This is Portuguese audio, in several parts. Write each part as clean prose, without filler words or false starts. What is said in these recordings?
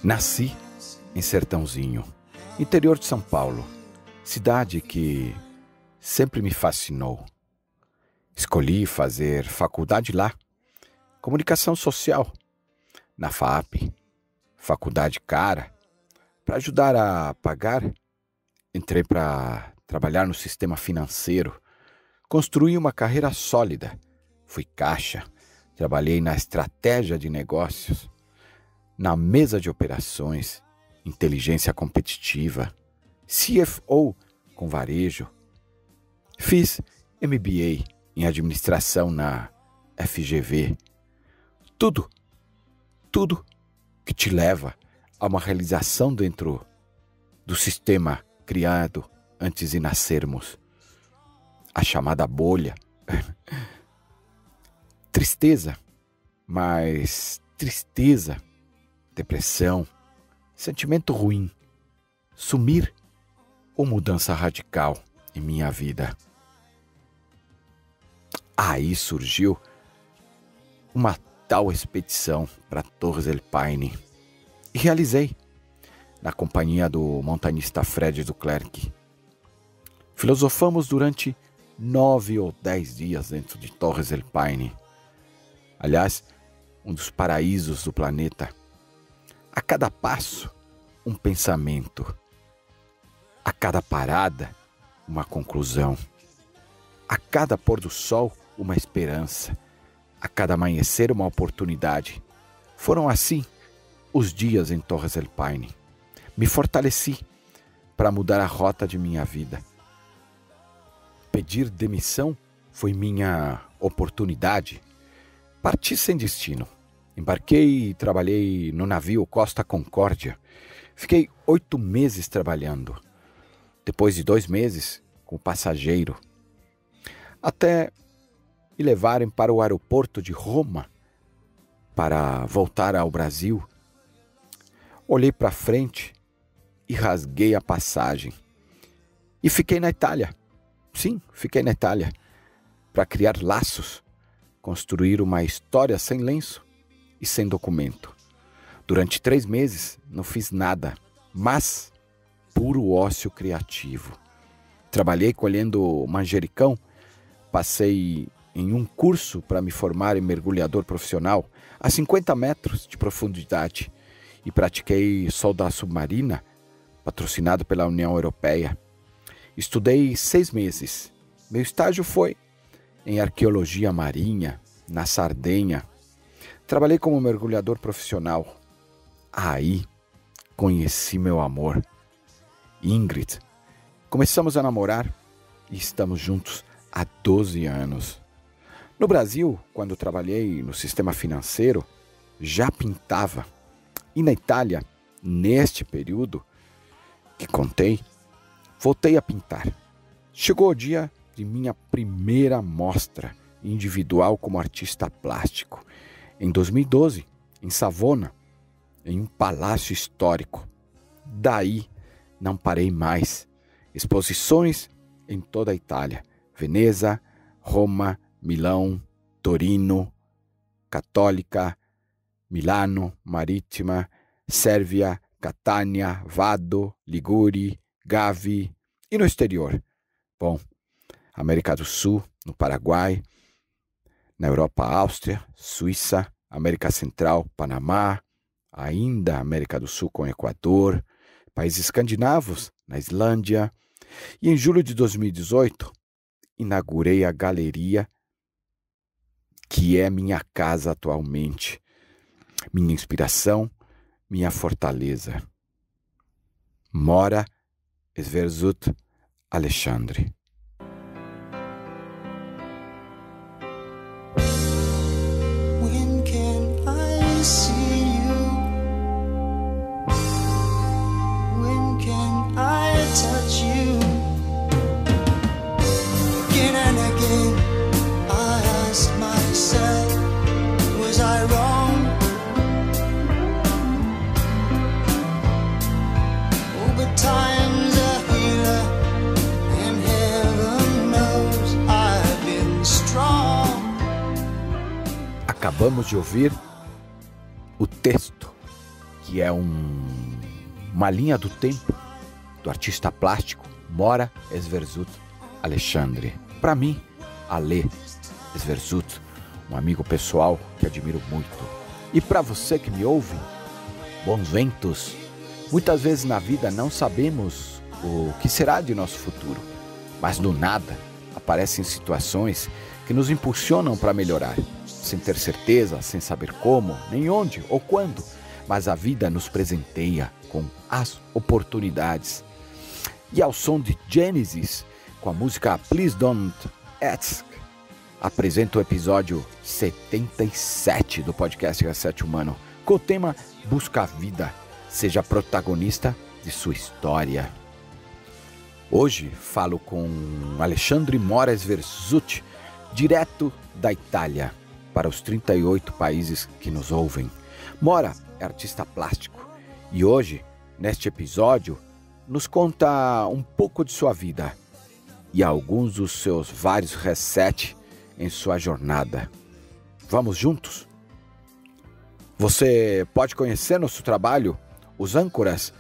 Nasci em Sertãozinho, interior de São Paulo, cidade que sempre me fascinou. Escolhi fazer faculdade lá, comunicação social, na FAAP, faculdade cara. Para ajudar a pagar, entrei para trabalhar no sistema financeiro, construí uma carreira sólida, fui caixa, trabalhei na estratégia de negócios, na mesa de operações, inteligência competitiva, CFO com varejo. Fiz MBA em administração na FGV. Tudo que te leva a uma realização dentro do sistema criado antes de nascermos. A chamada bolha. Tristeza, mas tristeza, depressão, sentimento ruim, sumir ou mudança radical em minha vida. Aí surgiu uma tal expedição para Torres del Paine e realizei na companhia do montanhista Fred Duclerc. Filosofamos durante 9 ou 10 dias dentro de Torres del Paine. Aliás, um dos paraísos do planeta. A cada passo, um pensamento. A cada parada, uma conclusão. A cada pôr do sol, uma esperança. A cada amanhecer, uma oportunidade. Foram assim os dias em Torres del Paine. Me fortaleci para mudar a rota de minha vida. Pedir demissão foi minha oportunidade. Parti sem destino. Embarquei e trabalhei no navio Costa Concórdia. Fiquei 8 meses trabalhando. Depois de 2 meses, como passageiro. Até me levarem para o aeroporto de Roma para voltar ao Brasil. Olhei para frente e rasguei a passagem. E fiquei na Itália. Sim, fiquei na Itália. Para criar laços. Construir uma história sem lenço e sem documento. Durante 3 meses não fiz nada, mas puro ócio criativo. Trabalhei colhendo manjericão, passei em um curso para me formar em mergulhador profissional a 50 metros de profundidade e pratiquei solda submarina, patrocinado pela União Europeia. Estudei 6 meses. Meu estágio foi em arqueologia marinha, na Sardenha. Trabalhei como mergulhador profissional. Aí conheci meu amor, Ingrid. Começamos a namorar e estamos juntos há 12 anos. No Brasil, quando trabalhei no sistema financeiro, já pintava. E na Itália, neste período que contei, voltei a pintar. Chegou o dia de minha primeira mostra individual como artista plástico. Em 2012, em Savona, em um palácio histórico. Daí, não parei mais. Exposições em toda a Itália. Veneza, Roma, Milão, Torino, Católica, Milano, Marítima, Sérvia, Catânia, Vado, Ligure, Gavi e no exterior. Bom, América do Sul, no Paraguai, na Europa, Áustria, Suíça, América Central, Panamá, ainda América do Sul com Equador, países escandinavos, na Islândia. E em julho de 2018, inaugurei a galeria que é minha casa atualmente, minha inspiração, minha fortaleza. Mora Sverzut Alexandre. When can I see you? When can I touch you? Again and again I ask myself, was I wrong? Oh, but time's a healer, and heaven knows I've been strong. Acabamos de ouvir o texto que é uma linha do tempo do artista plástico Mora Sverzut Alexandre. Para mim, Ale Sverzut, um amigo pessoal que admiro muito. E para você que me ouve, bons ventos. Muitas vezes na vida não sabemos o que será de nosso futuro, mas do nada aparecem situações que nos impulsionam para melhorar, sem ter certeza, sem saber como, nem onde ou quando, mas a vida nos presenteia com as oportunidades. E ao som de Genesis, com a música Please Don't Ask, apresento o episódio 77 do podcast Reset Humano, com o tema Busca a Vida, seja protagonista de sua história. Hoje falo com Alexandre Mora Sverzut, direto da Itália, para os 38 países que nos ouvem. Mora é artista plástico e hoje, neste episódio, nos conta um pouco de sua vida e alguns dos seus vários resets em sua jornada. Vamos juntos? Você pode conhecer nosso trabalho, os âncoras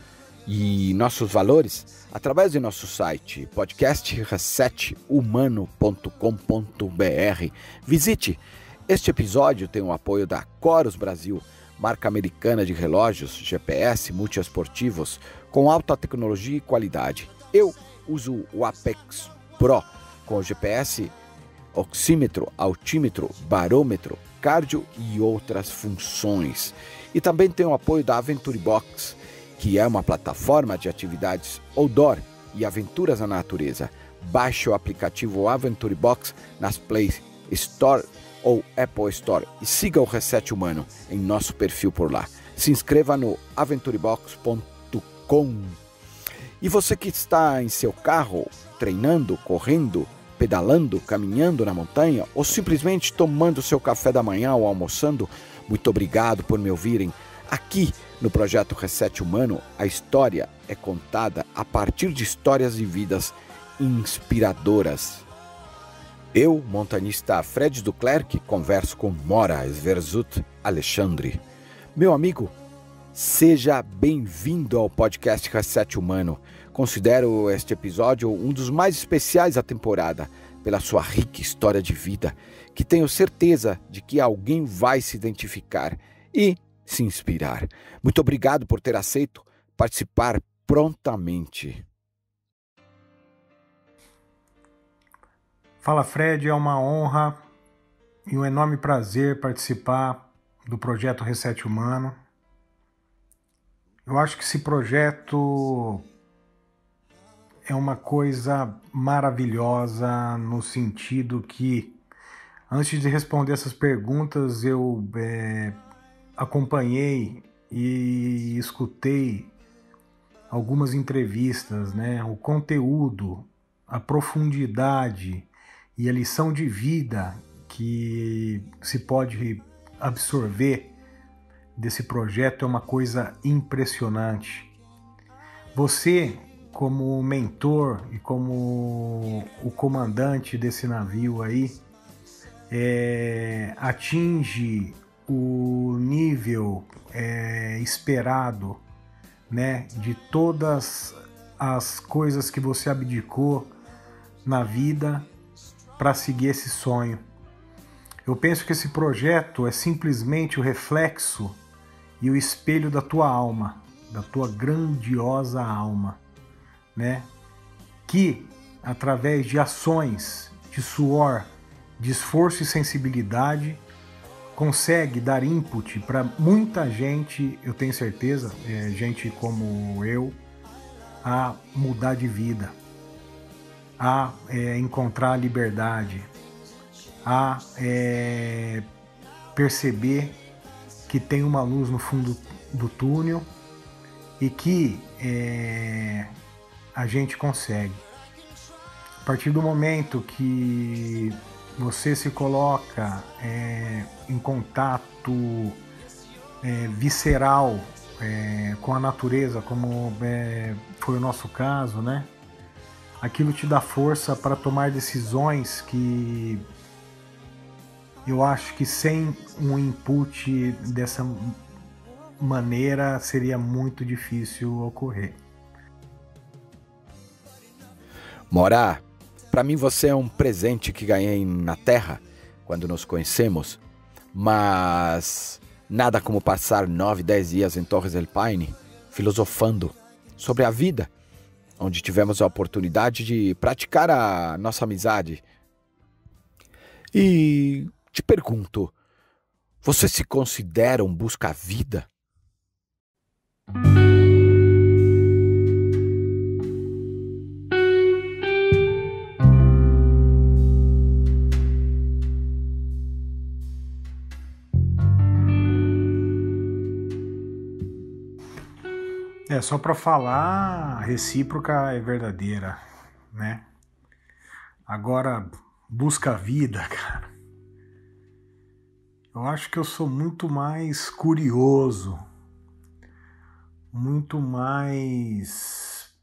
e nossos valores através de nosso site podcastresethumano.com.br. Visite. Este episódio tem o apoio da Corus Brasil, marca americana de relógios GPS multiesportivos com alta tecnologia e qualidade. Eu uso o Apex Pro com o GPS, oxímetro, altímetro, barômetro, cardio e outras funções. E também tem o apoio da Aventure Box, que é uma plataforma de atividades outdoor e aventuras na natureza. Baixe o aplicativo Aventure Box nas Play Store ou Apple Store e siga o Reset Humano em nosso perfil por lá. Se inscreva no aventurebox.com. E você que está em seu carro, treinando, correndo, pedalando, caminhando na montanha ou simplesmente tomando seu café da manhã ou almoçando, muito obrigado por me ouvirem. Aqui no projeto Reset Humano, a história é contada a partir de histórias de vidas inspiradoras. Eu, montanhista Fred Duclerc, converso com Mora Sverzut Alexandre. Meu amigo, seja bem-vindo ao podcast Reset Humano. Considero este episódio um dos mais especiais da temporada, pela sua rica história de vida, que tenho certeza de que alguém vai se identificar e se inspirar. Muito obrigado por ter aceito participar prontamente. Fala Fred, é uma honra e um enorme prazer participar do projeto Reset Humano. Eu acho que esse projeto é uma coisa maravilhosa no sentido que, antes de responder essas perguntas, eu acompanhei e escutei algumas entrevistas, né? O conteúdo, a profundidade e a lição de vida que se pode absorver desse projeto é uma coisa impressionante. Você, como mentor e como o comandante desse navio aí, atinge o nível esperado, né, de todas as coisas que você abdicou na vida para seguir esse sonho. Eu penso que esse projeto é simplesmente o reflexo e o espelho da tua alma, da tua grandiosa alma, né? Que, através de ações, de suor, de esforço e sensibilidade, consegue dar input para muita gente, eu tenho certeza, gente como eu, a mudar de vida, a encontrar a liberdade, a perceber que tem uma luz no fundo do túnel e que a gente consegue. A partir do momento que você se coloca em contato visceral com a natureza, como foi o nosso caso, né? Aquilo te dá força para tomar decisões que eu acho que sem um input maneira seria muito difícil ocorrer. Mora, para mim você é um presente que ganhei na Terra quando nos conhecemos, mas nada como passar 9, 10 dias em Torres del Paine filosofando sobre a vida, onde tivemos a oportunidade de praticar a nossa amizade. E te pergunto, você se considera um busca-vida? Só para falar, a recíproca é verdadeira, né? Agora, busca a vida, cara. Eu acho que eu sou muito mais curioso, muito mais...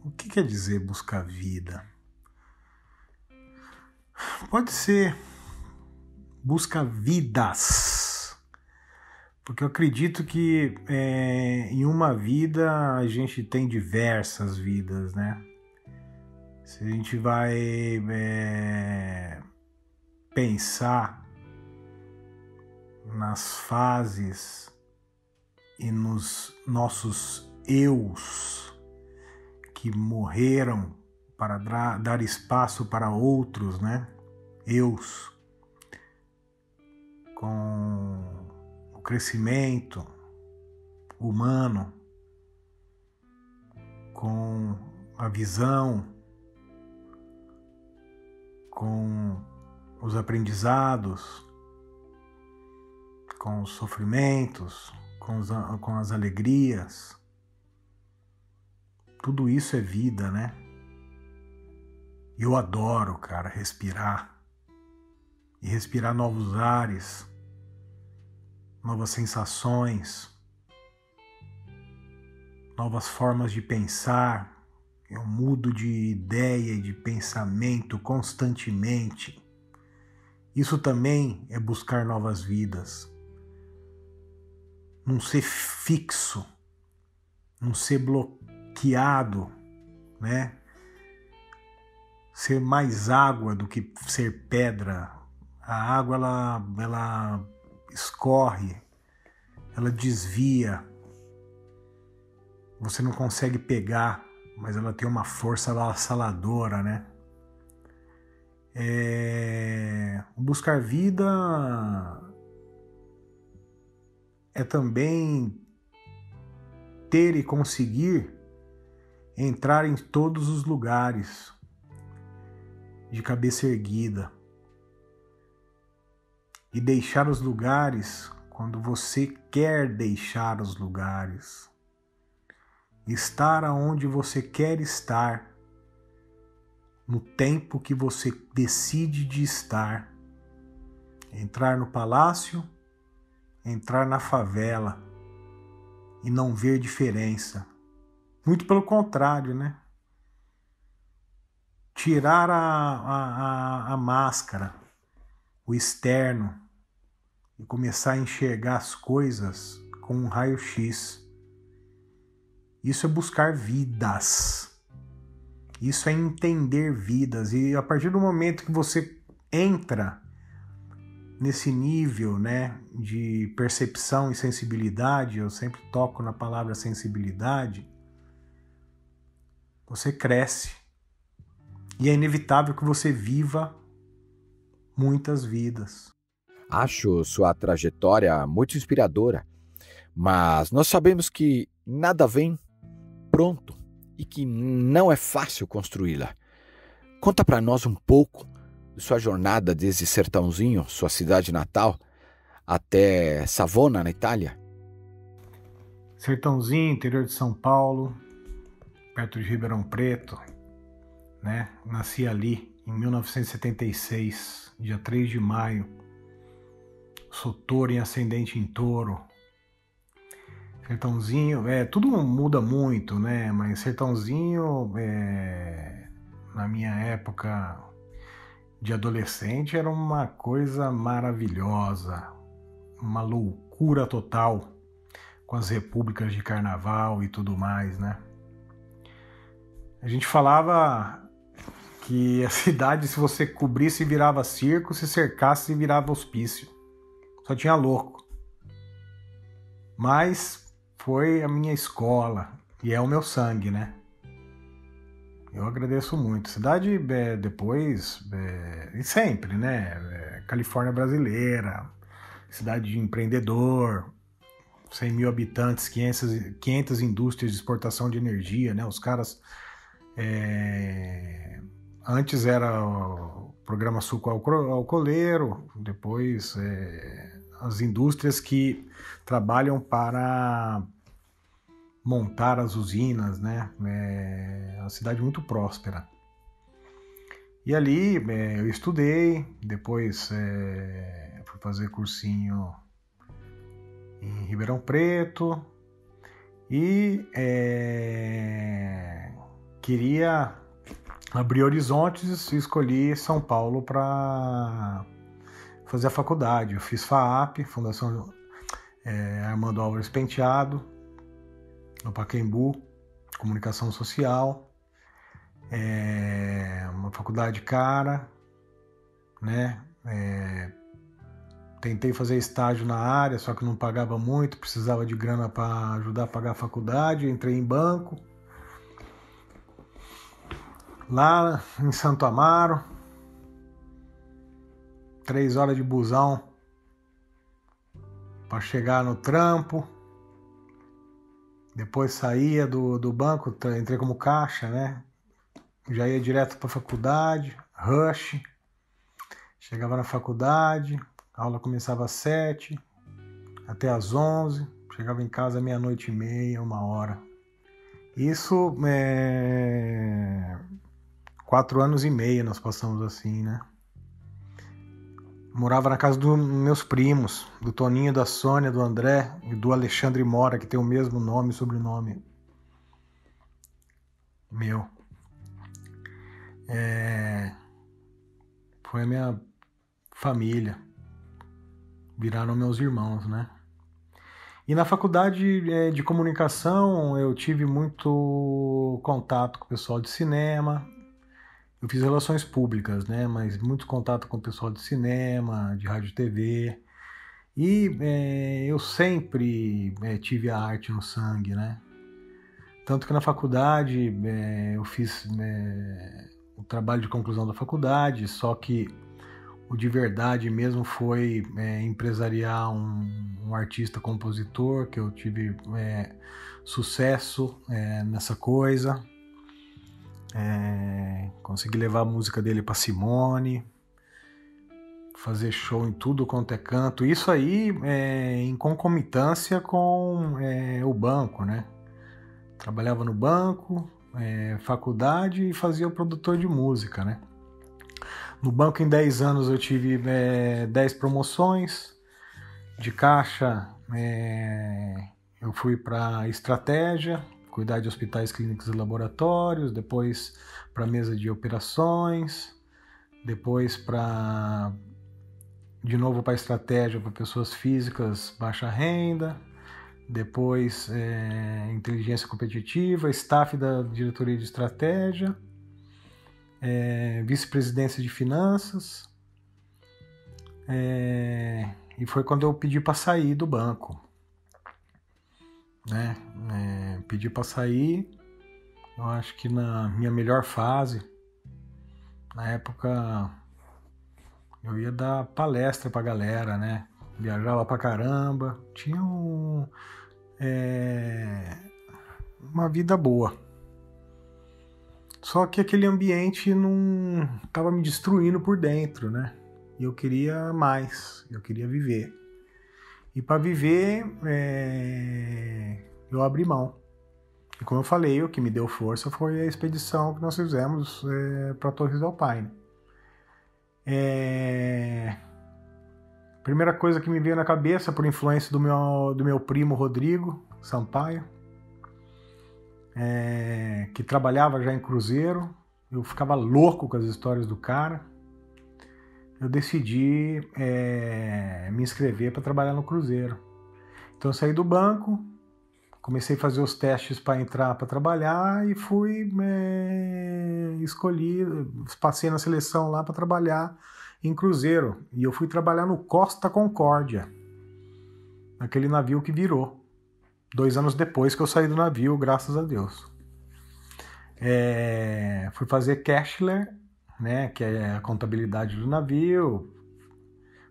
O que quer dizer buscar a vida? Pode ser busca vidas. Porque eu acredito que em uma vida a gente tem diversas vidas, né? Se a gente vai pensar nas fases e nos nossos eus que morreram para dar espaço para outros, né? Eus com o crescimento humano, com a visão, com os aprendizados, com os sofrimentos, com as alegrias. Tudo isso é vida, né? E eu adoro, cara, respirar. E respirar novos ares, novas sensações, novas formas de pensar. Eu mudo de ideia e de pensamento constantemente. Isso também é buscar novas vidas. Não ser fixo, não ser bloqueado, né? Ser mais água do que ser pedra. A água, ela escorre, ela desvia. Você não consegue pegar, mas ela tem uma força avassaladora, né? Buscar vida é também ter e conseguir entrar em todos os lugares de cabeça erguida e deixar os lugares quando você quer deixar os lugares. Estar aonde você quer estar, no tempo que você decide de estar. Entrar no palácio, entrar na favela e não ver diferença. Muito pelo contrário, né? Tirar a máscara, o externo e começar a enxergar as coisas com um raio-x. Isso é buscar vidas. Isso é entender vidas. E a partir do momento que você entra nesse nível, né, de percepção e sensibilidade, eu sempre toco na palavra sensibilidade, você cresce. E é inevitável que você viva muitas vidas. Acho sua trajetória muito inspiradora, mas nós sabemos que nada vem pronto e que não é fácil construí-la. Conta para nós um pouco de sua jornada desde Sertãozinho, sua cidade natal, até Savona, na Itália. Sertãozinho, interior de São Paulo, perto de Ribeirão Preto, né? Nasci ali em 1976, dia 3 de maio. Sou touro em ascendente em touro. Sertãozinho, tudo muda muito, né? Mas Sertãozinho, na minha época de adolescente, era uma coisa maravilhosa, uma loucura. loucura total com as repúblicas de carnaval e tudo mais, né? A gente falava que a cidade, se você cobrisse, virava circo, se cercasse, virava hospício. Só tinha louco. Mas foi a minha escola e é o meu sangue, né? Eu agradeço muito. Cidade, depois, e sempre, né? Califórnia brasileira, cidade de empreendedor, 100 mil habitantes, 500 indústrias de exportação de energia, né? Os caras... Antes era o programa Suco Alcooleiro, depois as indústrias que trabalham para montar as usinas, né? É uma cidade muito próspera. E ali eu estudei, depois fui fazer cursinho em Ribeirão Preto e queria abrir horizontes e escolhi São Paulo para fazer a faculdade. Eu fiz FAAP, Fundação Armando Álvares Penteado, no Pacaembu, Comunicação Social. Uma faculdade cara, né? Tentei fazer estágio na área, só que não pagava muito, precisava de grana para ajudar a pagar a faculdade. Entrei em banco. Lá em Santo Amaro, 3 horas de busão para chegar no trampo. Depois saía do banco, entrei como caixa, né? Já ia direto para a faculdade, rush. Chegava na faculdade, a aula começava às 7 até às 11. Chegava em casa meia-noite e meia, 1h. Isso 4 anos e meio nós passamos assim, né? Morava na casa dos meus primos, do Toninho, da Sônia, do André e do Alexandre Mora, que tem o mesmo nome e sobrenome meu. Foi a minha família. Viraram meus irmãos, né? E na faculdade de comunicação eu tive muito contato com o pessoal de cinema. Eu fiz relações públicas, né? Mas muito contato com o pessoal de cinema, de rádio e TV. E eu sempre tive a arte no sangue, né? Tanto que na faculdade eu fiz o trabalho de conclusão da faculdade, só que o de verdade mesmo foi empresariar um artista compositor, que eu tive sucesso nessa coisa. Consegui levar a música dele para Simone, fazer show em tudo quanto é canto. Isso aí em concomitância com o banco, né? Trabalhava no banco, faculdade e fazia o produtor de música, né? No banco em 10 anos eu tive 10 promoções. De caixa eu fui para estratégia, cuidar de hospitais, clínicas e laboratórios, depois para mesa de operações, depois de novo para estratégia para pessoas físicas, baixa renda, depois inteligência competitiva, staff da diretoria de estratégia, vice-presidência de finanças, e foi quando eu pedi para sair do banco, né? Pedi para sair, eu acho que na minha melhor fase, na época eu ia dar palestra pra galera, né? Viajava pra caramba, tinha uma vida boa. Só que aquele ambiente não estava me destruindo por dentro, né? E eu queria mais, eu queria viver. E para viver, eu abri mão. E como eu falei, o que me deu força foi a expedição que nós fizemos para Torres del Paine. Primeira coisa que me veio na cabeça, por influência do meu primo Rodrigo Sampaio, que trabalhava já em cruzeiro. Eu ficava louco com as histórias do cara. Eu decidi me inscrever para trabalhar no cruzeiro. Então eu saí do banco, comecei a fazer os testes para entrar para trabalhar e fui escolhi, passei na seleção lá para trabalhar em cruzeiro. E eu fui trabalhar no Costa Concórdia, aquele navio que virou. 2 anos depois que eu saí do navio, graças a Deus. Fui fazer Cashler, né, que é a contabilidade do navio,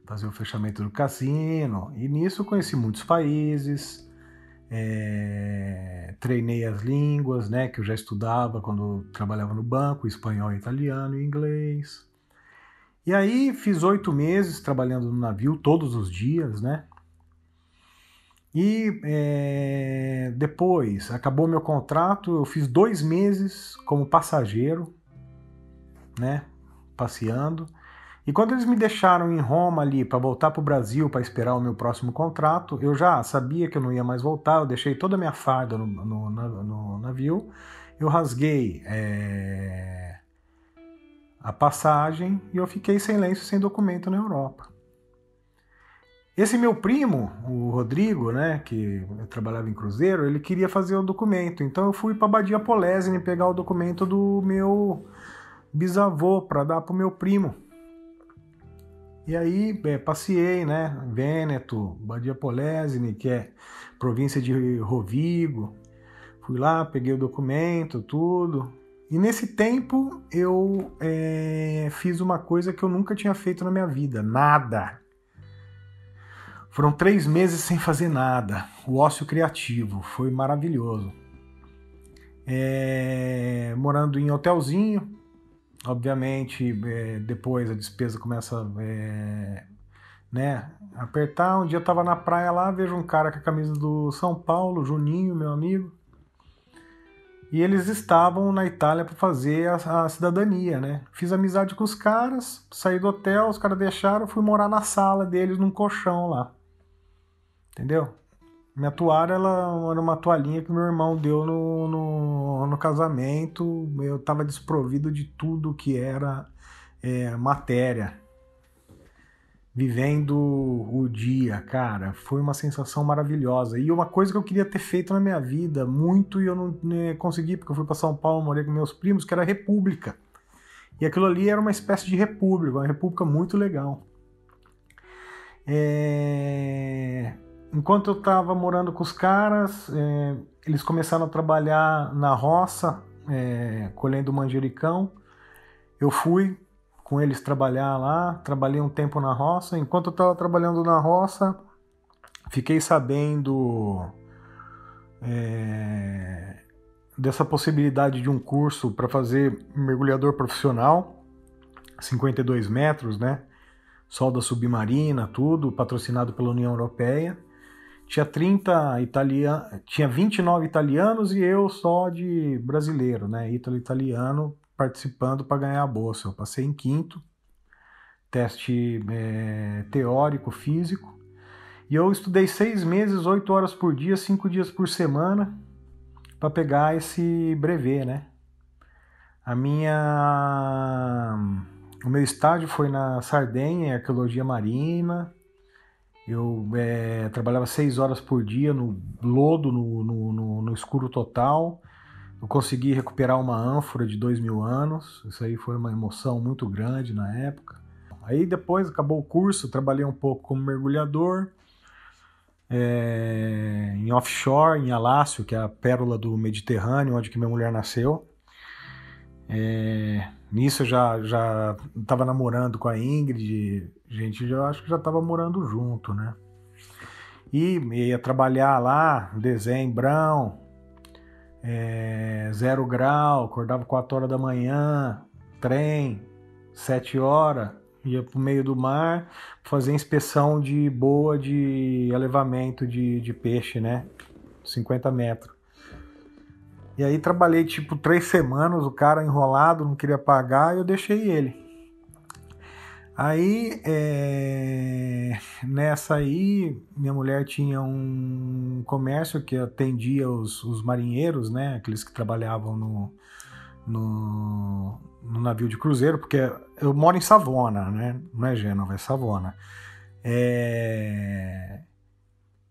fazer o fechamento do cassino. E nisso eu conheci muitos países, treinei as línguas, né, que eu já estudava quando trabalhava no banco, espanhol, italiano e inglês. E aí fiz 8 meses trabalhando no navio todos os dias, né? E depois acabou meu contrato, eu fiz 2 meses como passageiro, né, passeando. E quando eles me deixaram em Roma ali para voltar para o Brasil para esperar o meu próximo contrato, eu já sabia que eu não ia mais voltar, eu deixei toda a minha farda no navio, eu rasguei a passagem e eu fiquei sem lenço, sem documento na Europa. Esse meu primo, o Rodrigo, né, que eu trabalhava em cruzeiro, ele queria fazer o documento. Então eu fui para Badia Polesine pegar o documento do meu bisavô para dar para o meu primo. E aí passei, né, Vêneto, Badia Polesine, que é província de Rovigo. Fui lá, peguei o documento, tudo. E nesse tempo eu fiz uma coisa que eu nunca tinha feito na minha vida, nada. Foram 3 meses sem fazer nada. O ócio criativo foi maravilhoso. Morando em hotelzinho, obviamente depois a despesa começa a apertar. Um dia eu estava na praia lá, vejo um cara com a camisa do São Paulo, Juninho, meu amigo. E eles estavam na Itália para fazer a cidadania, né? Fiz amizade com os caras, saí do hotel, os caras deixaram, fui morar na sala deles, num colchão lá. Entendeu? Minha toalha era uma toalhinha que meu irmão deu no casamento. Eu estava desprovido de tudo que era matéria. Vivendo o dia, cara. Foi uma sensação maravilhosa. E uma coisa que eu queria ter feito na minha vida, muito, e eu não consegui, porque eu fui para São Paulo, morei com meus primos, que era a República. E aquilo ali era uma espécie de república, uma república muito legal. Enquanto eu estava morando com os caras, eles começaram a trabalhar na roça, colhendo manjericão. Eu fui com eles trabalhar lá, trabalhei um tempo na roça. Enquanto eu estava trabalhando na roça, fiquei sabendo dessa possibilidade de um curso para fazer mergulhador profissional, 52 metros, né? Solda submarina, tudo, patrocinado pela União Europeia. Tinha 29 italianos e eu só de brasileiro, né? Italiano, participando para ganhar a bolsa. Eu passei em 5º, teste teórico, físico. E eu estudei 6 meses, 8 horas por dia, 5 dias por semana, para pegar esse brevet, né? O meu estágio foi na Sardenha, em arqueologia marina. Eu trabalhava 6 horas por dia no lodo, no escuro total. Eu consegui recuperar uma ânfora de 2.000 anos. Isso aí foi uma emoção muito grande na época. Aí depois acabou o curso, trabalhei um pouco como mergulhador em offshore, em Alácio, que é a pérola do Mediterrâneo, onde que minha mulher nasceu. Nisso eu já estava namorando com a Ingrid, gente, eu acho que já estava morando junto, né? E ia trabalhar lá, dezembrão, 0 grau, acordava 4 horas da manhã, trem, 7 horas, ia pro meio do mar, fazer inspeção de boa de elevamento de peixe, né? 50 metros. E aí trabalhei tipo 3 semanas, o cara enrolado, não queria pagar, e eu deixei ele. Aí, nessa aí, minha mulher tinha um comércio que atendia os marinheiros, né? Aqueles que trabalhavam no navio de cruzeiro, porque eu moro em Savona, né? Não é Gênova, é Savona.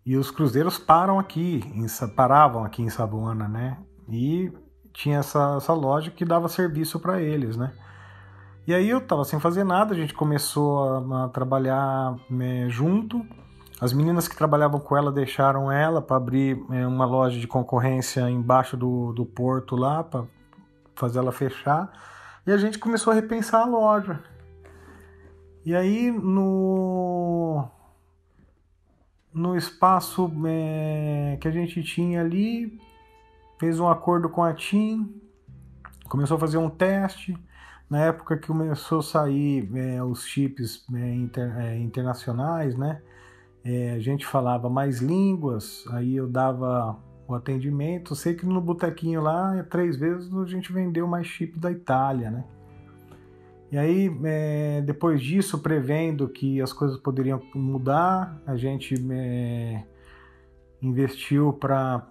E os cruzeiros paravam aqui em Savona, né? E tinha essa loja que dava serviço para eles, né? E aí eu tava sem fazer nada, a gente começou a trabalhar junto. As meninas que trabalhavam com ela deixaram ela para abrir uma loja de concorrência embaixo do porto lá, para fazer ela fechar. E a gente começou a repensar a loja. E aí no espaço que a gente tinha ali, fez um acordo com a TIM, começou a fazer um teste. Na época que começou a sair os chips internacionais, né? A gente falava mais línguas, aí eu dava o atendimento. Sei que no botequinho lá, 3 vezes a gente vendeu mais chip da Itália, né? E aí, depois disso, prevendo que as coisas poderiam mudar, a gente investiu para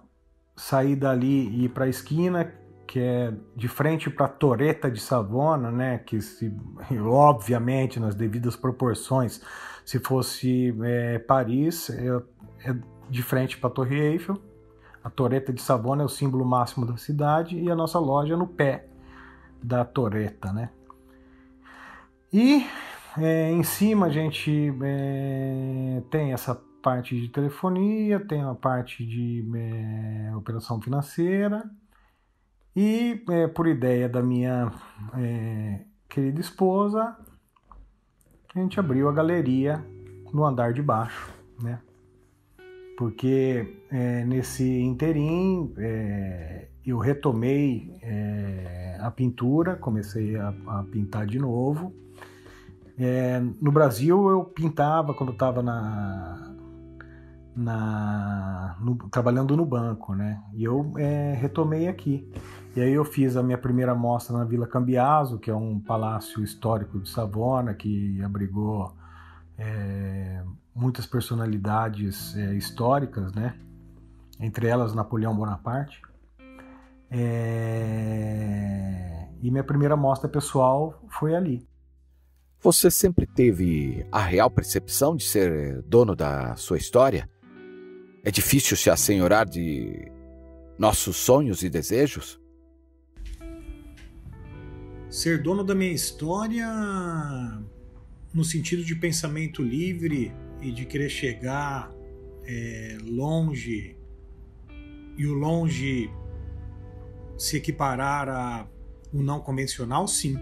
sair dali e ir para a esquina, que é de frente para a Torretta de Savona, né? Que obviamente, nas devidas proporções, se fosse Paris, é de frente para a Torre Eiffel. A Torretta de Savona é o símbolo máximo da cidade e a nossa loja é no pé da Torretta, né? E em cima a gente tem essa parte de telefonia, tem a parte de operação financeira e, por ideia da minha querida esposa, a gente abriu a galeria no andar de baixo, né? Porque nesse interim eu retomei a pintura, comecei a pintar de novo. No Brasil eu pintava quando eu estava trabalhando no banco, né? E eu retomei aqui. E aí eu fiz a minha primeira mostra na Vila Cambiaso, que é um palácio histórico de Savona, que abrigou muitas personalidades históricas, né? Entre elas Napoleão Bonaparte. E minha primeira mostra pessoal foi ali. Você sempre teve a real percepção de ser dono da sua história? É difícil se assenhorar de nossos sonhos e desejos? Ser dono da minha história, no sentido de pensamento livre e de querer chegar longe, e o longe se equiparar a um não convencional, sim.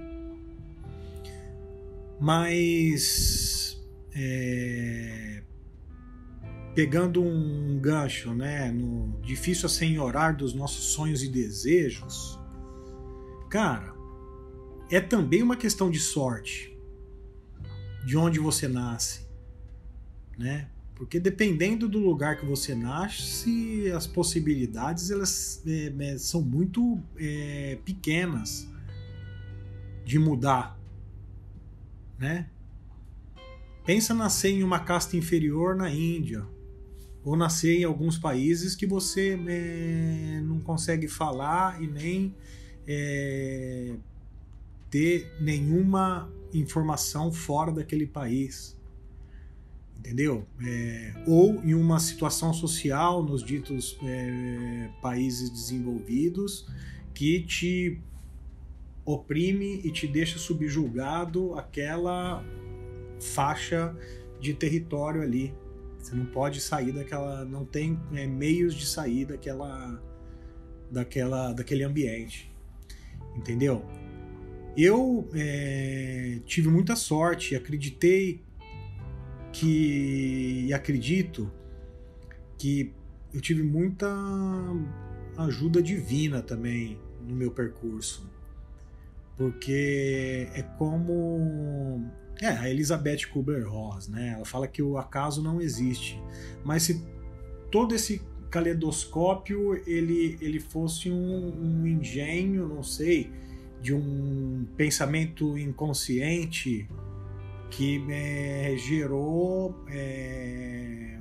Mas pegando um gancho, né, no difícil assenhorar dos nossos sonhos e desejos, cara, é também uma questão de sorte, de onde você nasce, né? Porque dependendo do lugar que você nasce, as possibilidades elas são muito pequenas de mudar, né? Pensa nascer em uma casta inferior na Índia, ou nascer em alguns países que você não consegue falar e nem ter nenhuma informação fora daquele país, entendeu? Ou em uma situação social nos ditos países desenvolvidos que te oprime e te deixa subjugado àquela faixa de território ali. Você não pode sair daquela, não tem meios de sair daquele ambiente, entendeu? Eu tive muita sorte, acreditei e acredito que eu tive muita ajuda divina também no meu percurso, porque é como a Elizabeth Kubler-Ross, né? Ela fala que o acaso não existe, mas se todo esse caleidoscópio ele fosse um engenho, não sei, de um pensamento inconsciente que gerou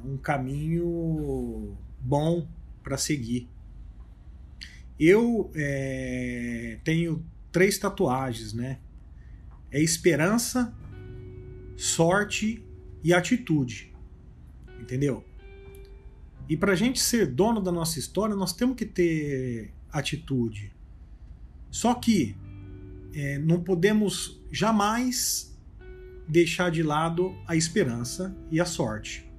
um caminho bom para seguir. Eu tenho 3 tatuagens, né? É esperança, sorte e atitude, entendeu? E para a gente ser dono da nossa história, nós temos que ter atitude. Só que não podemos jamais deixar de lado a esperança e a sorte.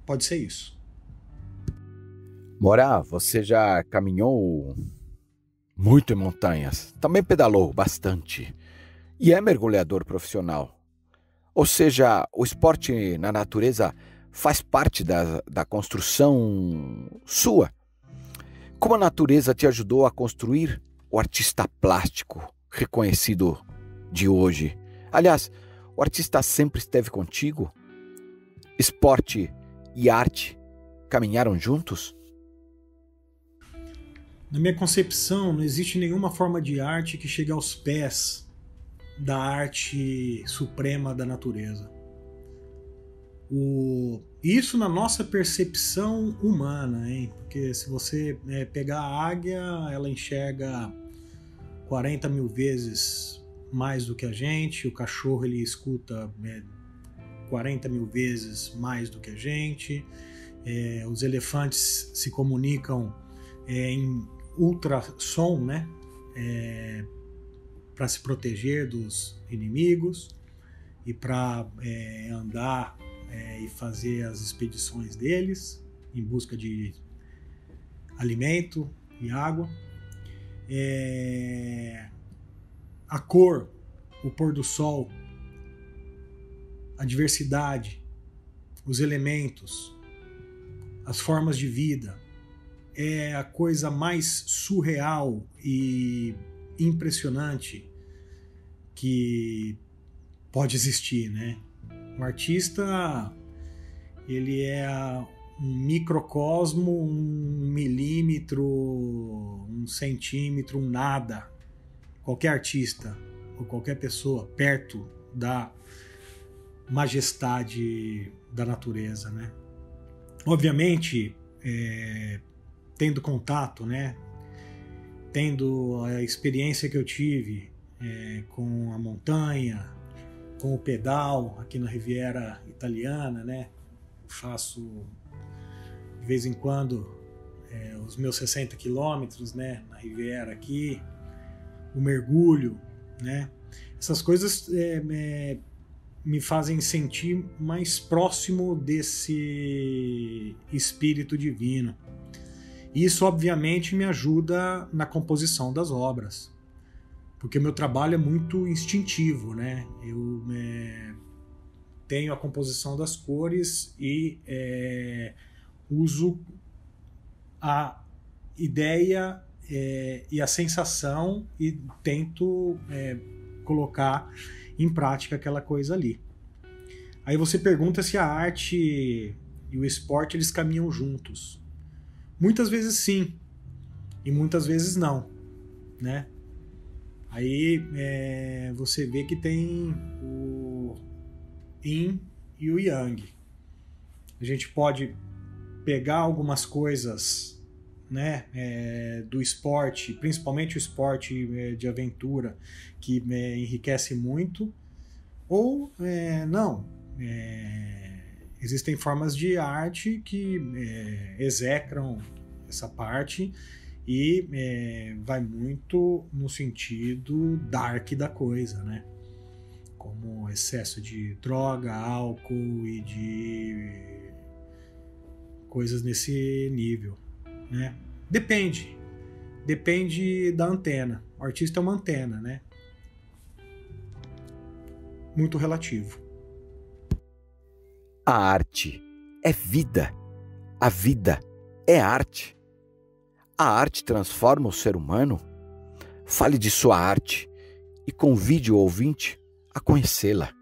Pode ser isso. Morá, você já caminhou muito em montanhas, também pedalou bastante e é mergulhador profissional. Ou seja, o esporte na natureza faz parte da construção sua. Como a natureza te ajudou a construir o artista plástico reconhecido de hoje? Aliás, o artista sempre esteve contigo? Esporte e arte caminharam juntos? Na minha concepção, não existe nenhuma forma de arte que chegue aos pés da arte suprema da natureza. Isso na nossa percepção humana, hein? Porque se você pegar a águia, ela enxerga 40 mil vezes mais do que a gente, o cachorro ele escuta 40 mil vezes mais do que a gente, os elefantes se comunicam em ultrassom, né? Para se proteger dos inimigos e para andar e fazer as expedições deles em busca de alimento e água. A cor, o pôr do sol, a diversidade, os elementos, as formas de vida, é a coisa mais surreal e impressionante que pode existir, né? O artista, ele é um microcosmo, um milímetro, um centímetro, um nada. Qualquer artista ou qualquer pessoa perto da majestade da natureza, né? Obviamente, tendo contato, né? Tendo a experiência que eu tive com a montanha, com o pedal aqui na Riviera Italiana, né? Faço de vez em quando os meus 60 quilômetros, né? Na Riviera aqui, o mergulho, né? Essas coisas me fazem sentir mais próximo desse espírito divino. Isso, obviamente, me ajuda na composição das obras, porque o meu trabalho é muito instintivo, né? Eu tenho a composição das cores e uso a ideia e a sensação e tento colocar em prática aquela coisa ali. Aí você pergunta se a arte e o esporte eles caminham juntos. Muitas vezes sim, e muitas vezes não, né? Aí você vê que tem o Yin e o Yang. A gente pode pegar algumas coisas, né, do esporte, principalmente o esporte de aventura, que enriquece muito, ou não. Existem formas de arte que execram essa parte e vai muito no sentido dark da coisa, né? Como excesso de droga, álcool e de coisas nesse nível, né? Depende da antena. O artista é uma antena, né? Muito relativo. A arte é vida. A vida é arte. A arte transforma o ser humano? Fale de sua arte e convide o ouvinte a conhecê-la.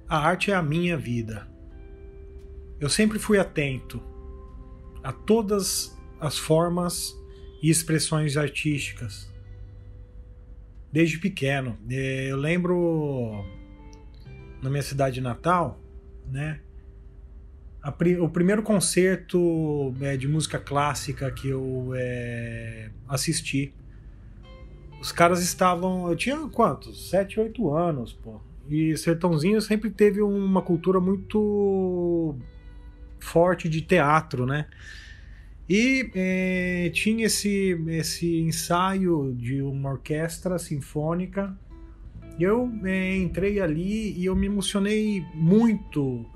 A arte é a minha vida. Eu sempre fui atento a todas as formas e expressões artísticas. Desde pequeno. Eu lembro na minha cidade natal, né? O primeiro concerto de música clássica que eu assisti. Os caras estavam... Eu tinha quantos? 7, 8 anos, pô. E Sertãozinho sempre teve uma cultura muito forte de teatro, né? E tinha esse ensaio de uma orquestra sinfônica. Eu entrei ali e eu me emocionei muito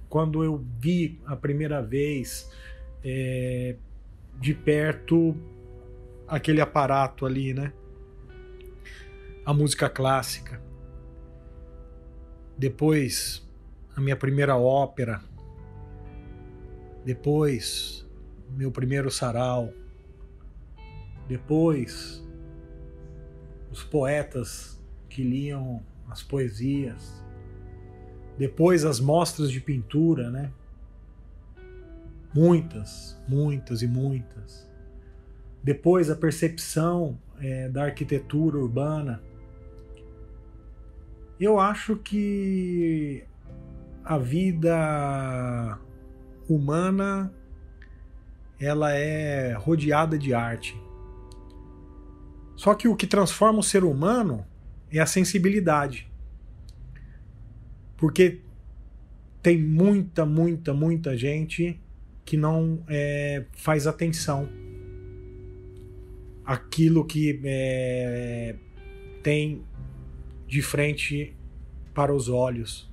quando eu vi a primeira vez de perto aquele aparato ali, né? A música clássica. Depois, a minha primeira ópera. Depois, meu primeiro sarau. Depois, os poetas que liam as poesias. Depois, as mostras de pintura, né? Muitas, muitas e muitas. Depois, a percepção da arquitetura urbana. Eu acho que a vida humana ela é rodeada de arte. Só que o que transforma o ser humano é a sensibilidade. Porque tem muita, muita, muita gente que não faz atenção àquilo que tem de frente para os olhos,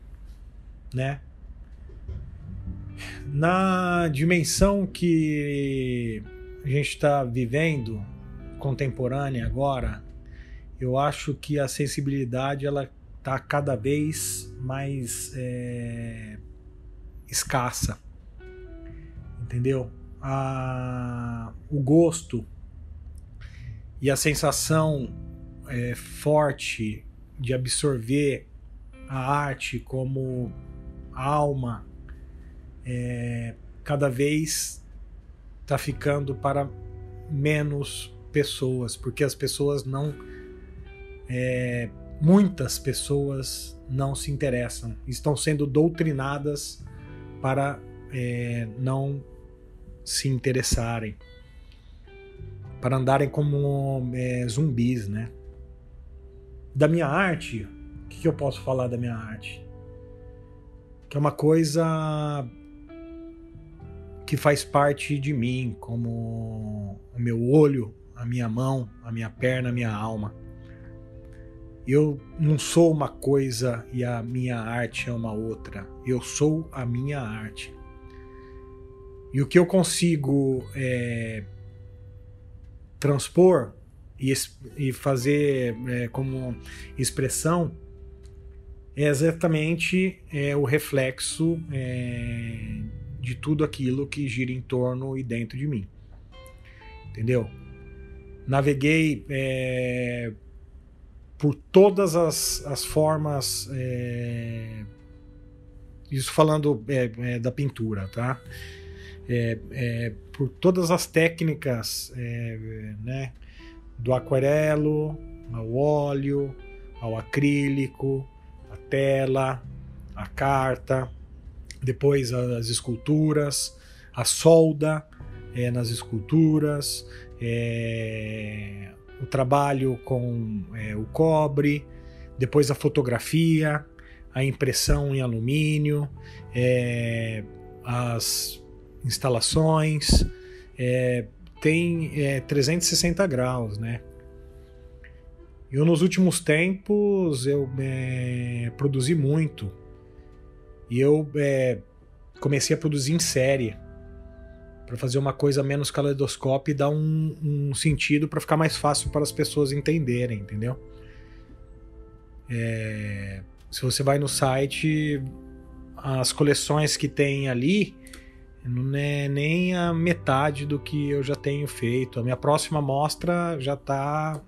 né? Na dimensão que a gente está vivendo, contemporânea agora, eu acho que a sensibilidade ela está cada vez mais escassa, entendeu? O gosto e a sensação forte de absorver a arte como alma cada vez está ficando para menos pessoas, porque as pessoas não muitas pessoas não se interessam, estão sendo doutrinadas para não se interessarem, para andarem como zumbis, né? Da minha arte, o que eu posso falar da minha arte? Que é uma coisa que faz parte de mim, como o meu olho, a minha mão, a minha perna, a minha alma. Eu não sou uma coisa e a minha arte é uma outra. Eu sou a minha arte. E o que eu consigo transpor e fazer como expressão é exatamente o reflexo de tudo aquilo que gira em torno e dentro de mim. Entendeu? Naveguei por todas as formas, isso falando da pintura, tá? Por todas as técnicas, né? Do aquarelo, ao óleo, ao acrílico, a tela, a carta, depois as esculturas, a solda nas esculturas, o trabalho com o cobre, depois a fotografia, a impressão em alumínio, as instalações, tem 360 graus, né? Eu nos últimos tempos eu produzi muito e eu comecei a produzir em série para fazer uma coisa menos caleidoscópio e dar um sentido para ficar mais fácil para as pessoas entenderem, entendeu? Se você vai no site, as coleções que tem ali não é nem a metade do que eu já tenho feito. A minha próxima mostra já está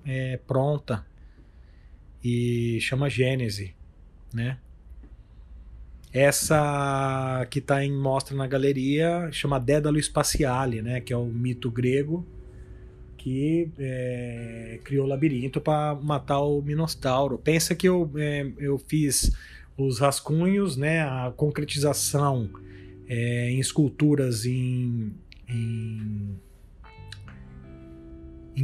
pronta e chama Gênese, né? Essa que está em mostra na galeria chama Dédalo Espaciale, né? Que é o mito grego que criou o labirinto para matar o Minotauro. Pensa que eu fiz os rascunhos, né? A concretização em esculturas em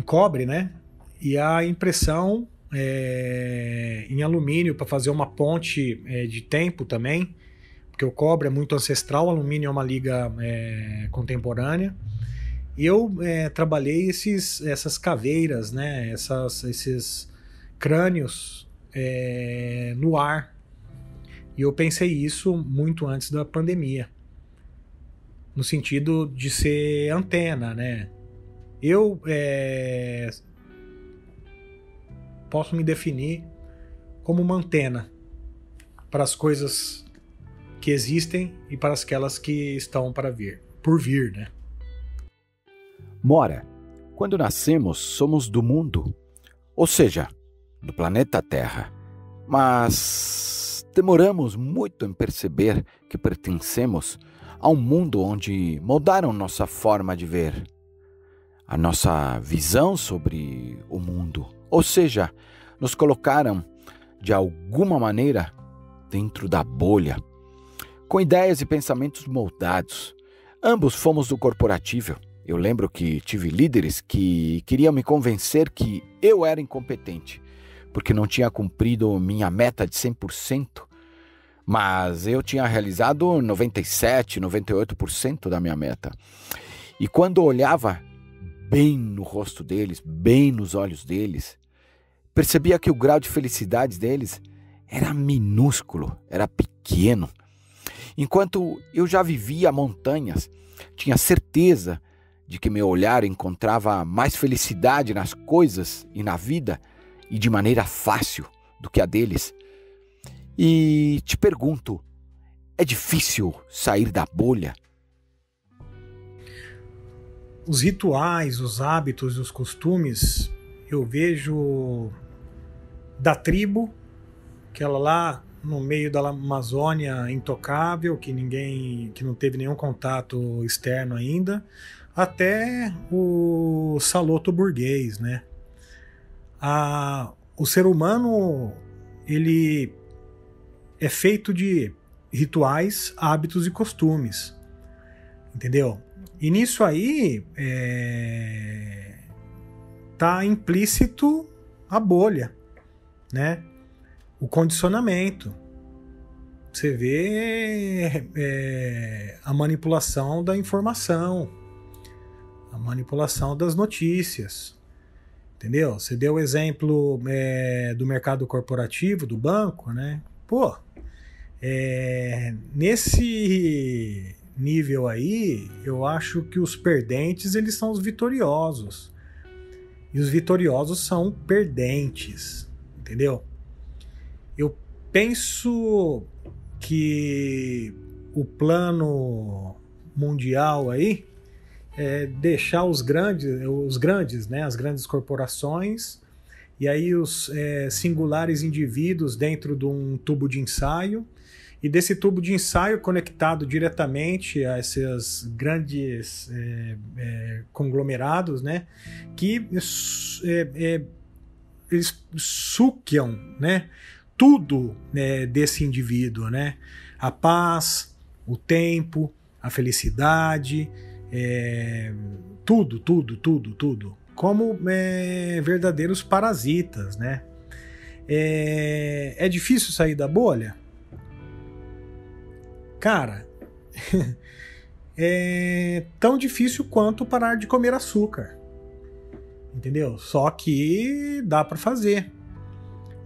cobre, né? E a impressão em alumínio para fazer uma ponte de tempo também, porque o cobre é muito ancestral, o alumínio é uma liga contemporânea. E eu trabalhei essas caveiras, né, esses crânios no ar. E eu pensei isso muito antes da pandemia, no sentido de ser antena, né? Eu posso me definir como uma antena para as coisas que existem e para aquelas que estão por vir, né? Mora, quando nascemos, somos do mundo, ou seja, do planeta Terra, mas demoramos muito em perceber que pertencemos a um mundo onde moldaram nossa forma de ver, a nossa visão sobre o mundo, ou seja, nos colocaram de alguma maneira dentro da bolha, com ideias e pensamentos moldados. Ambos fomos do corporativo. Eu lembro que tive líderes que queriam me convencer que eu era incompetente, porque não tinha cumprido minha meta de 100%, mas eu tinha realizado 97%, 98% da minha meta. E quando eu olhava bem no rosto deles, bem nos olhos deles, percebia que o grau de felicidade deles era minúsculo, era pequeno. Enquanto eu já vivia montanhas, tinha certeza de que meu olhar encontrava mais felicidade nas coisas e na vida e de maneira fácil do que a deles. E te pergunto, é difícil sair da bolha? Os rituais, os hábitos e os costumes, eu vejo da tribo, aquela lá no meio da Amazônia intocável, que não teve nenhum contato externo ainda, até o saloto burguês, né? O ser humano, ele é feito de rituais, hábitos e costumes, entendeu? E nisso aí tá implícito a bolha, né? O condicionamento. Você vê a manipulação da informação, a manipulação das notícias, entendeu? Você deu o exemplo do mercado corporativo, do banco, né? Pô, nesse nível aí, eu acho que os perdentes, eles são os vitoriosos. E os vitoriosos são perdentes, entendeu? Eu penso que o plano mundial aí é deixar os grandes, né, as grandes corporações, e aí os singulares indivíduos dentro de um tubo de ensaio, e desse tubo de ensaio conectado diretamente a esses grandes conglomerados, né, que eles suquem, né, tudo desse indivíduo, né, a paz, o tempo, a felicidade, tudo, como verdadeiros parasitas, né. É difícil sair da bolha? Cara, é tão difícil quanto parar de comer açúcar, entendeu? Só que dá para fazer.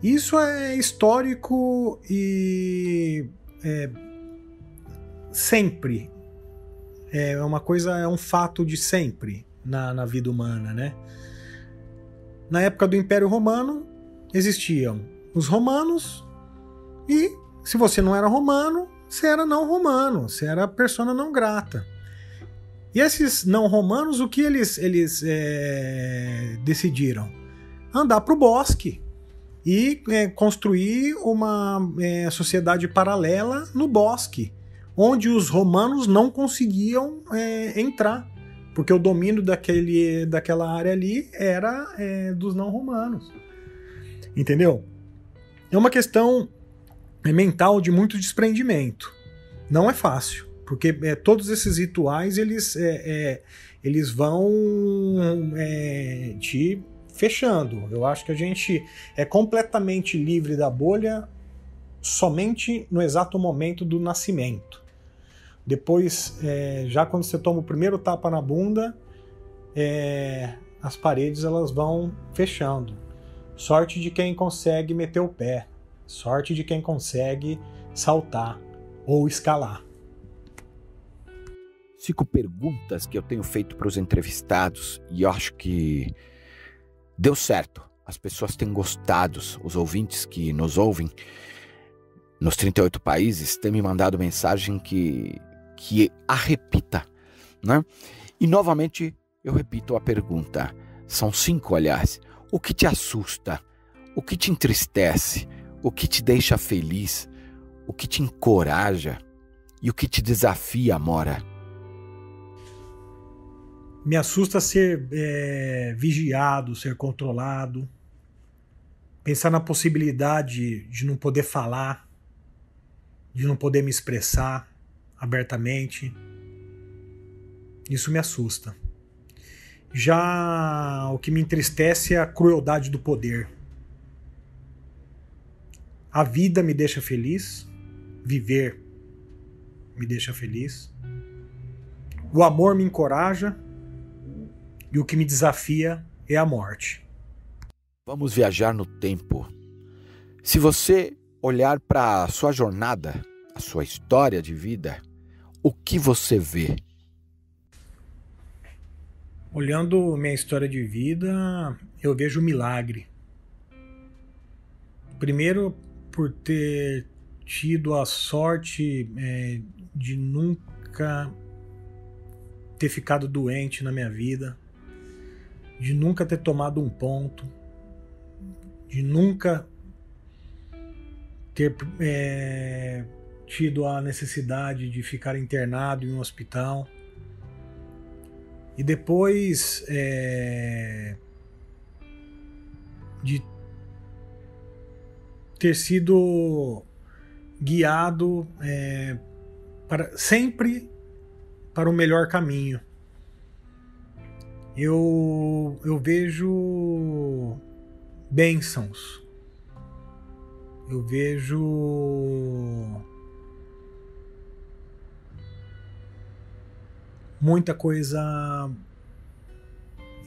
Isso é histórico e sempre é um fato de sempre na vida humana, né? Na época do Império Romano existiam os romanos, e se você não era romano, você era não romano, você era persona não grata. E esses não romanos, o que eles decidiram? Andar para o bosque e construir uma sociedade paralela no bosque, onde os romanos não conseguiam entrar, porque o domínio daquela área ali era dos não romanos. Entendeu? É uma questão mental de muito desprendimento. Não é fácil, porque todos esses rituais eles vão te fechando. Eu acho que a gente é completamente livre da bolha somente no exato momento do nascimento. Depois, já quando você toma o primeiro tapa na bunda, as paredes elas vão fechando. Sorte de quem consegue meter o pé. Sorte de quem consegue saltar ou escalar. 5 perguntas que eu tenho feito para os entrevistados e eu acho que deu certo. As pessoas têm gostado, os ouvintes que nos ouvem nos 38 países têm me mandado mensagem que a repita, né? E novamente eu repito a pergunta. São 5, aliás. O que te assusta? O que te entristece? O que te deixa feliz? O que te encoraja? E o que te desafia, Amora? Me assusta ser vigiado, ser controlado. Pensar na possibilidade de não poder falar, de não poder me expressar abertamente. Isso me assusta. Já o que me entristece é a crueldade do poder. A vida me deixa feliz, viver me deixa feliz. O amor me encoraja e o que me desafia é a morte. Vamos viajar no tempo. Se você olhar para a sua jornada, a sua história de vida, o que você vê? Olhando minha história de vida, eu vejo um milagre. Primeiro, por ter tido a sorte de nunca ter ficado doente na minha vida, de nunca ter tomado um ponto, de nunca ter tido a necessidade de ficar internado em um hospital. E depois de ter sido guiado sempre para o melhor caminho. Eu vejo bênçãos. Eu vejo muita coisa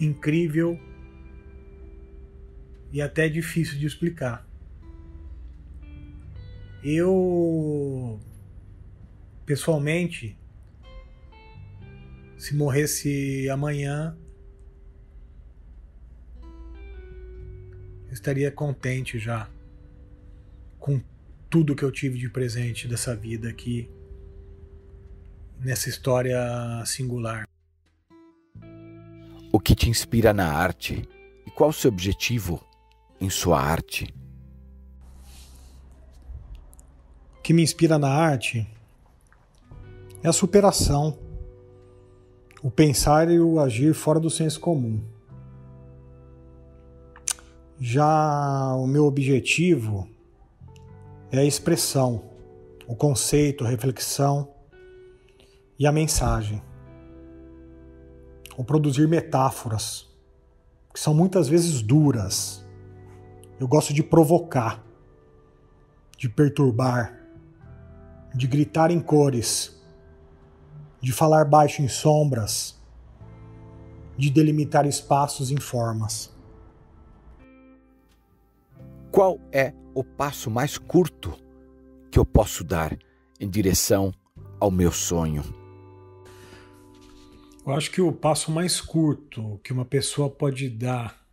incrível e até difícil de explicar. Eu, pessoalmente, se morresse amanhã, eu estaria contente já com tudo que eu tive de presente dessa vida aqui, nessa história singular. O que te inspira na arte? E qual o seu objetivo em sua arte? O que me inspira na arte é a superação, o pensar e o agir fora do senso comum. Já o meu objetivo é a expressão, o conceito, a reflexão e a mensagem. Ou produzir metáforas, que são muitas vezes duras. Eu gosto de provocar, de perturbar, de gritar em cores, de falar baixo em sombras, de delimitar espaços em formas. Qual é o passo mais curto que eu posso dar em direção ao meu sonho? Eu acho que o passo mais curto que uma pessoa pode dar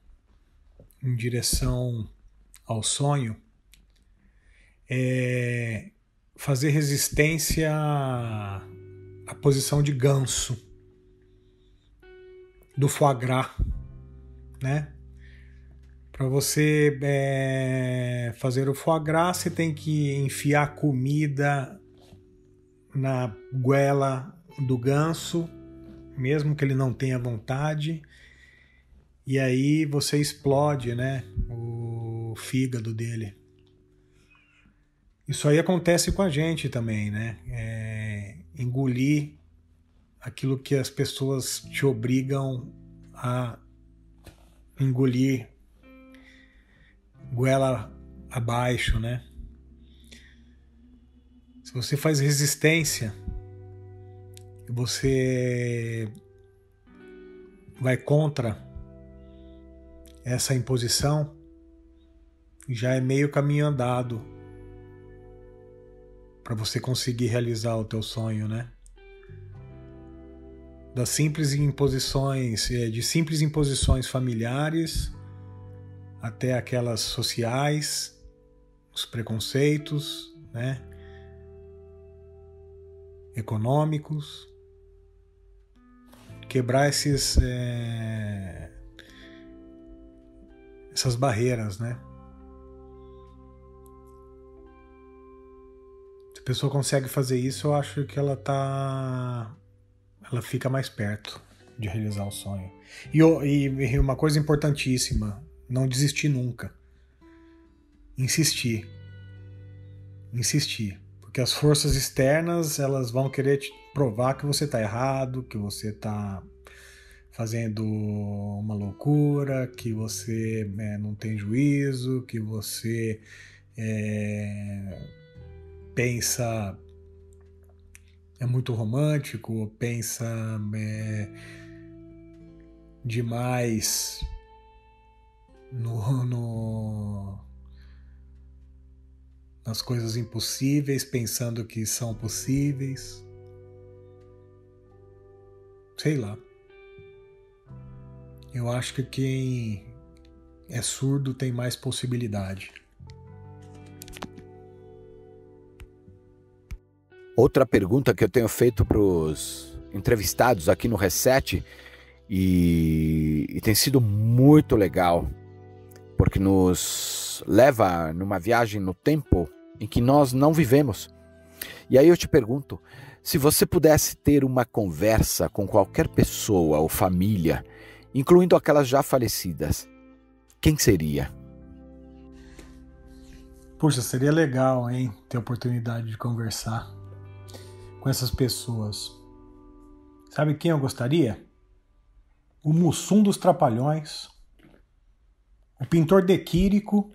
em direção ao sonho é fazer resistência à posição de ganso do foie gras, né? Para você fazer o foie gras, você tem que enfiar comida na goela do ganso, mesmo que ele não tenha vontade, e aí você explode, né, o fígado dele. Isso aí acontece com a gente também, né? Engolir aquilo que as pessoas te obrigam a engolir goela abaixo, né? Se você faz resistência, você vai contra essa imposição, já é meio caminho andado para você conseguir realizar o teu sonho, né? De simples imposições familiares até aquelas sociais, os preconceitos, né? Econômicos, quebrar essas barreiras, né? Se a pessoa consegue fazer isso, eu acho que ela fica mais perto de realizar o sonho. E uma coisa importantíssima, não desistir nunca. Insistir. Porque as forças externas, elas vão querer te provar que você está errado, que você está fazendo uma loucura, que você não tem juízo, que você pensa é muito romântico, pensa demais nas coisas impossíveis, pensando que são possíveis. Sei lá. Eu acho que quem é surdo tem mais possibilidade. Outra pergunta que eu tenho feito para os entrevistados aqui no Reset e tem sido muito legal, porque nos leva numa viagem no tempo em que nós não vivemos. E aí eu te pergunto, se você pudesse ter uma conversa com qualquer pessoa ou família, incluindo aquelas já falecidas, quem seria? Puxa, seria legal, hein, ter a oportunidade de conversar com essas pessoas. Sabe quem eu gostaria? O Mussum dos Trapalhões, o pintor Dequírico,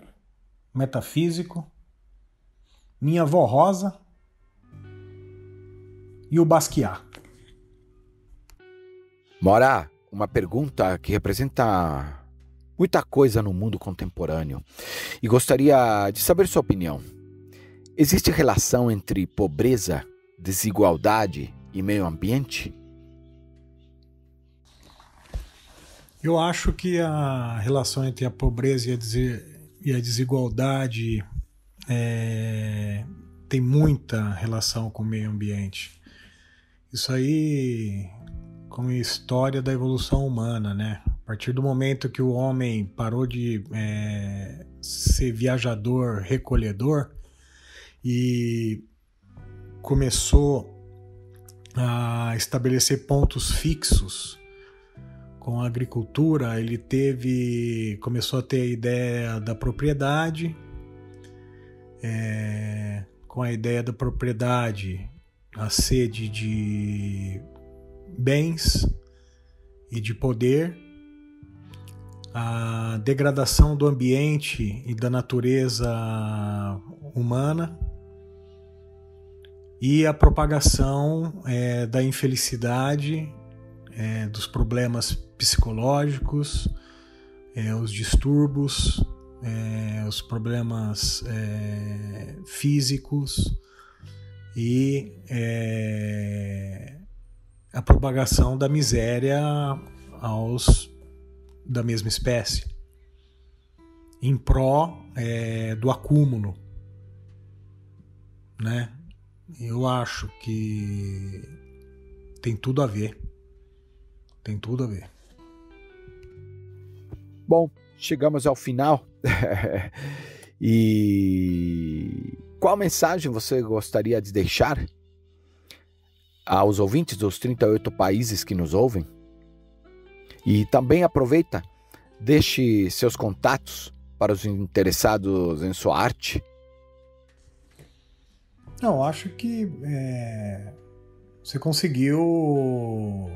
metafísico, minha avó Rosa e o Basquiat. Mora, uma pergunta que representa muita coisa no mundo contemporâneo e gostaria de saber sua opinião. Existe relação entre pobreza, desigualdade e meio ambiente? Eu acho que a relação entre a pobreza e a desigualdade tem muita relação com o meio ambiente. Isso aí, como história da evolução humana, né? A partir do momento que o homem parou de ser viajador, recolhedor e começou a estabelecer pontos fixos com a agricultura, ele começou a ter a ideia da propriedade, com a ideia da propriedade, a sede de bens e de poder, a degradação do ambiente e da natureza humana e a propagação da infelicidade, dos problemas psicológicos, os distúrbios, os problemas físicos e a propagação da miséria da mesma espécie, em pró do acúmulo, né? Eu acho que tem tudo a ver. Tem tudo a ver. Bom, chegamos ao final. E qual mensagem você gostaria de deixar aos ouvintes dos 38 países que nos ouvem? E também aproveita, deixe seus contatos para os interessados em sua arte. Não, acho que você conseguiu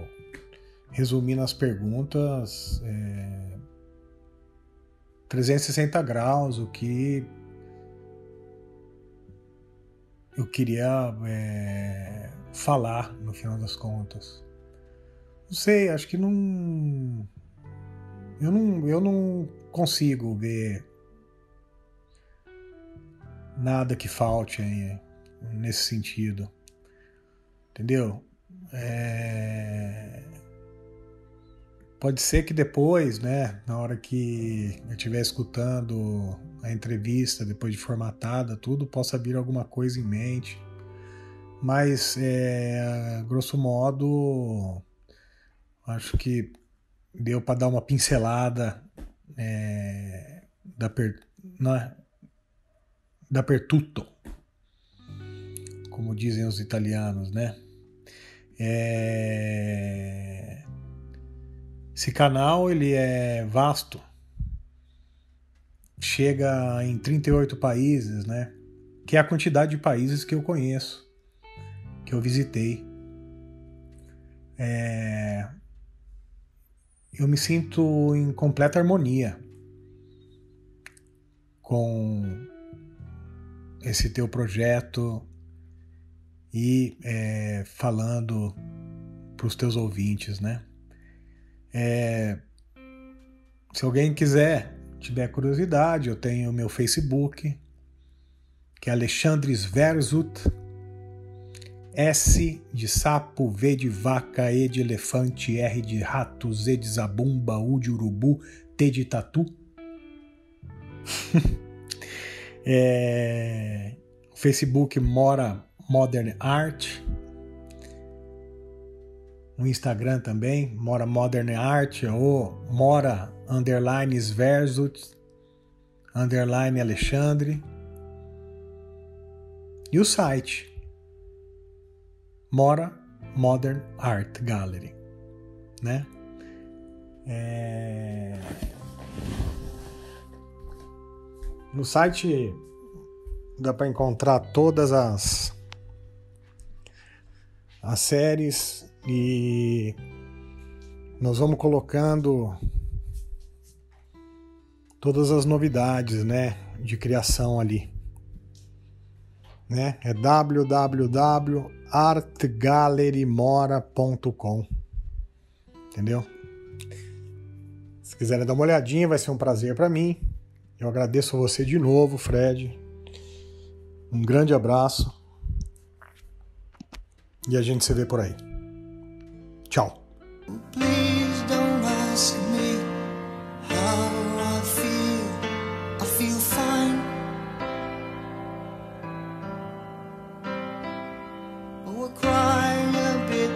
resumir nas perguntas 360 graus o que eu queria falar, no final das contas. Não sei, acho que não... Eu não consigo ver nada que falte aí, nesse sentido. Entendeu? Pode ser que depois, né, na hora que eu estiver escutando a entrevista, depois de formatada, tudo, possa vir alguma coisa em mente. Mas, grosso modo, acho que deu para dar uma pincelada da pertuto, como dizem os italianos, né? Esse canal, ele é vasto, chega em 38 países, né? Que é a quantidade de países que eu conheço, que eu visitei. Eu me sinto em completa harmonia com esse teu projeto e falando para os teus ouvintes, né? Se alguém tiver curiosidade, eu tenho o meu Facebook, que é Alexandre Sverzut, S de sapo, V de vaca, E de elefante, R de rato, Z de zabumba, U de urubu, T de tatu. O Facebook Mora Modern Art. O Instagram também, Mora Modern Art, ou Mora _ Sverzut _ Alexandre. E o site Mora Modern Art Gallery, né? No site dá para encontrar todas as séries e nós vamos colocando todas as novidades, né, de criação ali, né? É www.artgallerymora.com, entendeu? Se quiserem dar uma olhadinha, vai ser um prazer para mim. Eu agradeço a você de novo, Fred. Um grande abraço. E a gente se vê por aí. Tchau. Please don't ask me how I feel. I feel fine. Oh, I cry a bit.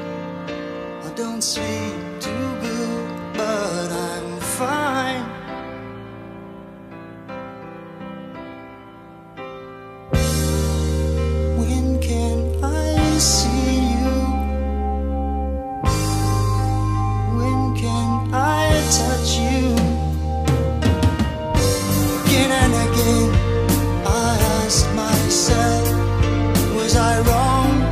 I don't sleep too good, but I'm fine. When can I see you? When can I touch you? Again and again I ask myself, was I wrong?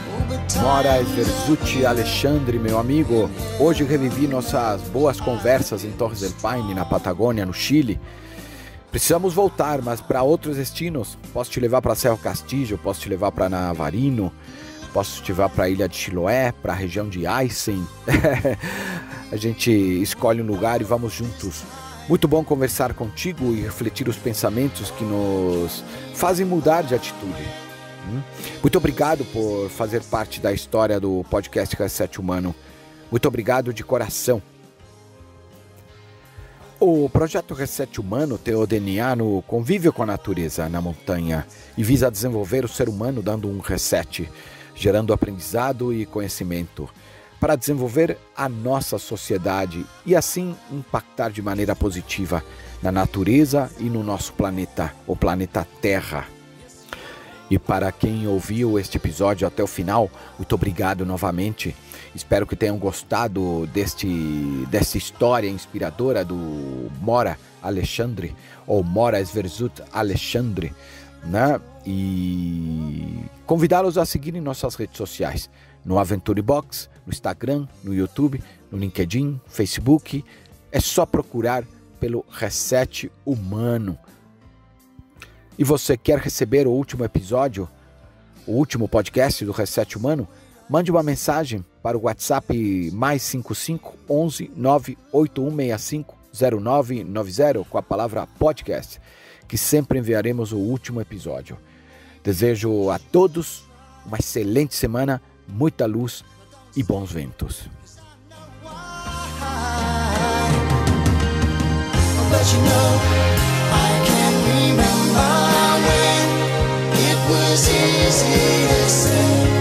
Oh, but time Mora Sverzut Alexandre, meu amigo. Hoje revivi nossas boas conversas em Torres del Paine, na Patagônia, no Chile. Precisamos voltar, mas para outros destinos. Posso te levar para Cerro Castillo, posso te levar para Navarino, posso te levar para a ilha de Chiloé, para a região de Aysén. A gente escolhe um lugar e vamos juntos. Muito bom conversar contigo e refletir os pensamentos que nos fazem mudar de atitude. Muito obrigado por fazer parte da história do podcast Reset Humano. Muito obrigado de coração. O projeto Reset Humano tem o DNA no convívio com a natureza, na montanha, e visa desenvolver o ser humano dando um reset, gerando aprendizado e conhecimento, para desenvolver a nossa sociedade e assim impactar de maneira positiva na natureza e no nosso planeta, o planeta Terra. E para quem ouviu este episódio até o final, muito obrigado novamente. Espero que tenham gostado dessa história inspiradora do Mora Alexandre, ou Mora Sverzut Alexandre, né? E convidá-los a seguirem nossas redes sociais, no Aventure Box, no Instagram, no YouTube, no LinkedIn, Facebook. É só procurar pelo Reset Humano. E você quer receber o último episódio, o último podcast do Reset Humano? Mande uma mensagem para o WhatsApp mais 55 11 98165 0990 com a palavra podcast, que sempre enviaremos o último episódio. Desejo a todos uma excelente semana, muita luz e bons ventos. But you know, I can remember when it was easy to say.